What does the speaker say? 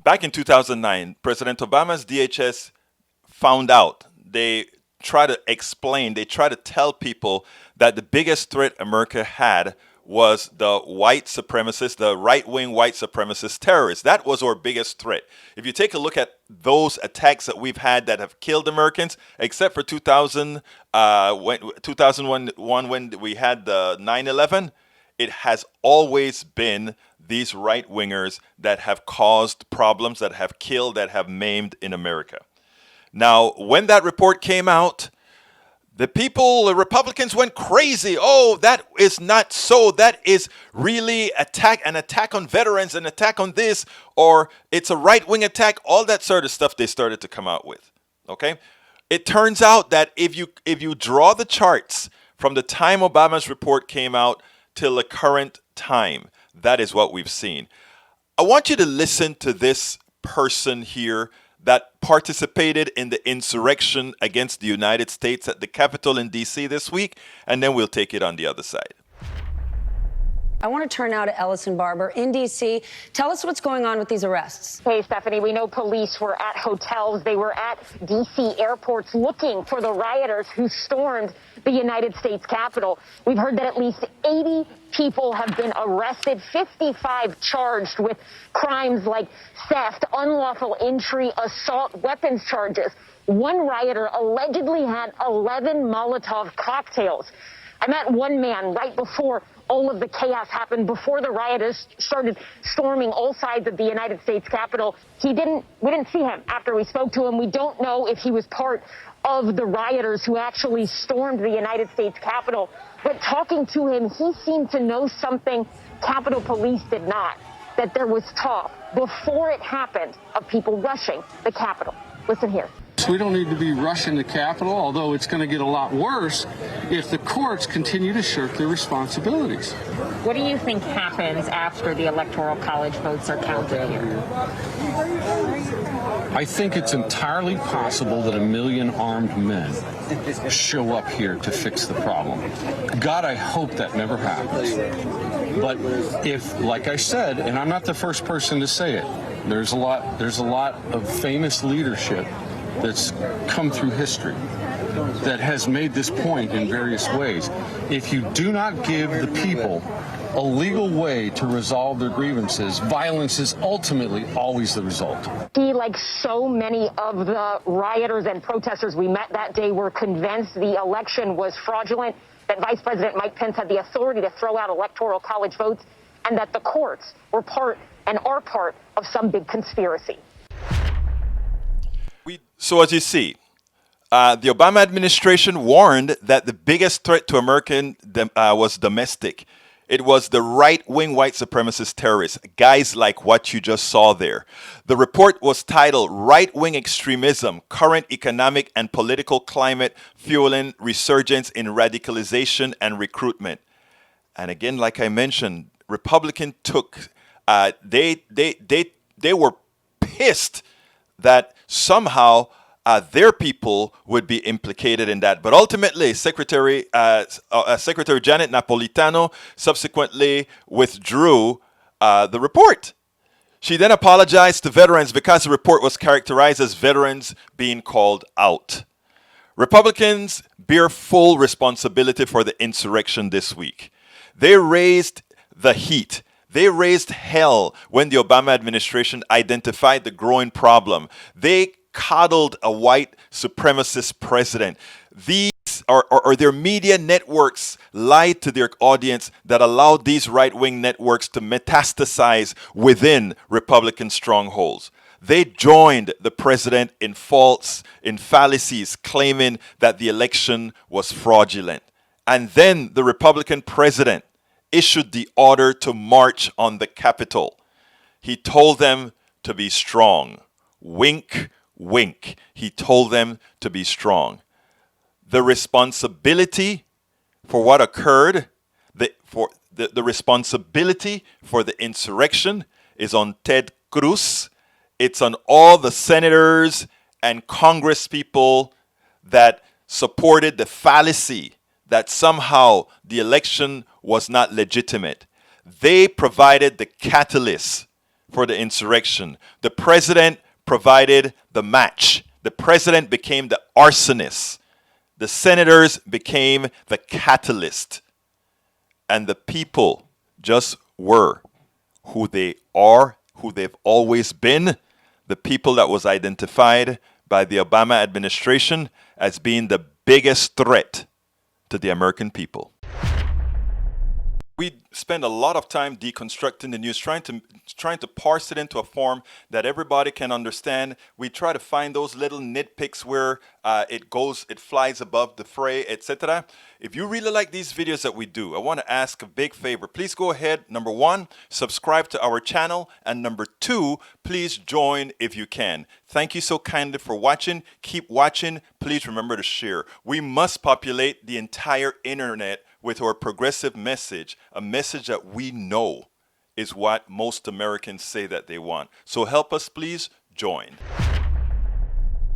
back in 2009, President Obama's DHS found out. They try to explain, they try to tell people that the biggest threat America had was the white supremacist, the right-wing white supremacist terrorists. That was our biggest threat. If you take a look at those attacks that we've had that have killed Americans, except for 2001 when we had the 9/11, it has always been these right-wingers that have caused problems, that have killed, that have maimed in America. Now, when that report came out, the Republicans went crazy. Oh, that is not so. That is really an attack on veterans, an attack on this, or it's a right-wing attack. All that sort of stuff they started to come out with. Okay, it turns out that if you draw the charts from the time Obama's report came out till the current time, that is what we've seen. I want you to listen to this person here that participated in the insurrection against the United States at the Capitol in D.C. this week, and then we'll take it on the other side. I want to turn now to Ellison Barber in D.C. Tell us what's going on with these arrests. Hey, Stephanie, we know police were at hotels. They were at D.C. airports looking for the rioters who stormed the United States Capitol. We've heard that at least 80 people have been arrested, 55 charged with crimes like theft, unlawful entry, assault, weapons charges. One rioter allegedly had 11 Molotov cocktails. I met one man right before all of the chaos happened, before the rioters started storming all sides of the United States Capitol. We didn't see him after we spoke to him. We don't know if he was part of the rioters who actually stormed the United States Capitol. But talking to him, he seemed to know something Capitol Police did not, that there was talk before it happened of people rushing the Capitol. Listen here. We don't need to be rushing the Capitol, although it's going to get a lot worse if the courts continue to shirk their responsibilities. What do you think happens after the Electoral College votes are counted here? I think it's entirely possible that 1 million armed men show up here to fix the problem. God, I hope that never happens. But if, like I said, and I'm not the first person to say it, there's a lot of famous leadership that's come through history that has made this point in various ways. If you do not give the people a legal way to resolve their grievances, violence is ultimately always the result. He, like so many of the rioters and protesters we met that day, were convinced the election was fraudulent, that Vice President Mike Pence had the authority to throw out Electoral College votes, and that the courts were part and are part of some big conspiracy. So as you see, the Obama administration warned that the biggest threat to America was domestic. It was the right-wing white supremacist terrorists, guys like what you just saw there. The report was titled Right-Wing Extremism, Current Economic and Political Climate Fueling Resurgence in Radicalization and Recruitment. And again, like I mentioned, Republicans they were pissed that somehow their people would be implicated in that. But ultimately, Secretary Janet Napolitano subsequently withdrew the report. She then apologized to veterans because the report was characterized as veterans being called out. Republicans bear full responsibility for the insurrection this week. They raised the heat. They raised hell when the Obama administration identified the growing problem. They coddled a white supremacist president. These or their media networks lied to their audience that allowed these right-wing networks to metastasize within Republican strongholds. They joined the president in fallacies, claiming that the election was fraudulent. And then the Republican president issued the order to march on the Capitol. He told them to be strong. Wink, wink. He told them to be strong. The responsibility for what occurred, the responsibility for the insurrection is on Ted Cruz. It's on all the senators and Congress people that supported the fallacy that somehow the election was not legitimate. They provided the catalyst for the insurrection. The president provided the match. The president became the arsonist. The senators became the catalyst. And the people just were who they are, who they've always been, the people that was identified by the Obama administration as being the biggest threat to the American people. We spend a lot of time deconstructing the news, trying to parse it into a form that everybody can understand. We try to find those little nitpicks where it flies above the fray, etc. If you really like these videos that we do, I want to ask a big favor. Please go ahead, number one, subscribe to our channel, and number two, please join if you can. Thank you so kindly for watching. Keep watching. Please remember to share. We must populate the entire internet with our progressive message, a message that we know is what most Americans say that they want. So help us, please join.